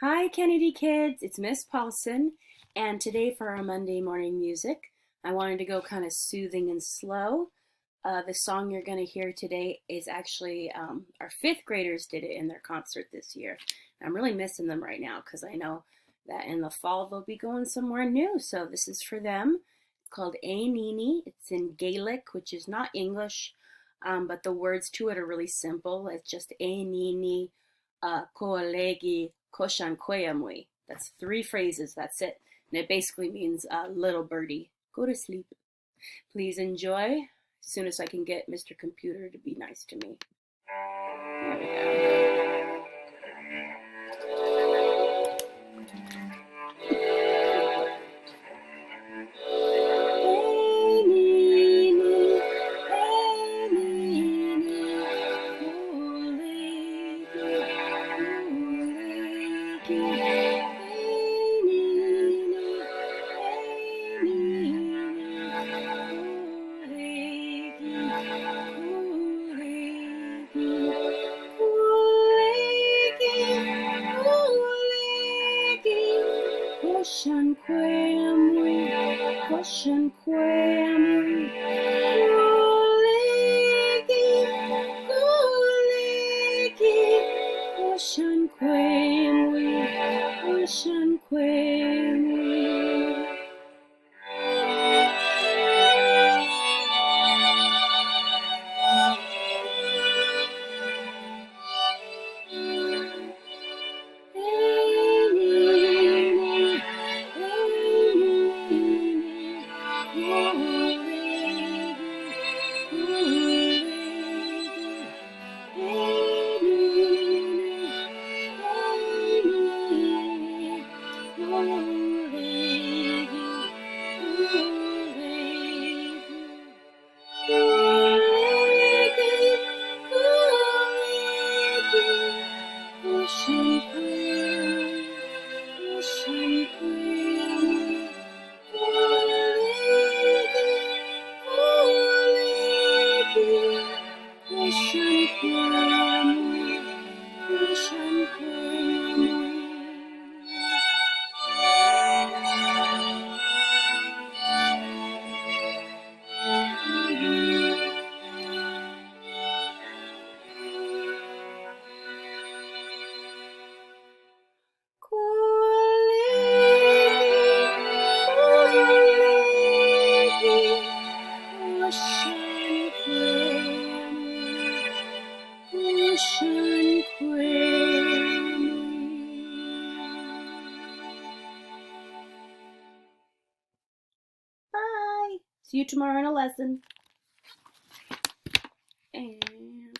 Hi, Kennedy kids. It's Miss Paulson, and today for our Monday morning music, I wanted to go kind of soothing and slow. The song you're going to hear today is actually our fifth graders did it in their concert this year. I'm really missing them right now because I know that in the fall they'll be going somewhere new. So this is for them. It's called A Nini. It's in Gaelic, which is not English, but the words to it are really simple. It's just A Nini Koalegi Koshankoyamui. That's three phrases. That's it. And it basically means little birdie, go to sleep. Please enjoy. As soon as I can get Mr. Computer to be nice to me. There we go. Koshankoyamui, Koshankoyamui, Kulegi, Kulegi, Koshankoyamui, Koshankoyamui. Bye. See you tomorrow in a lesson. And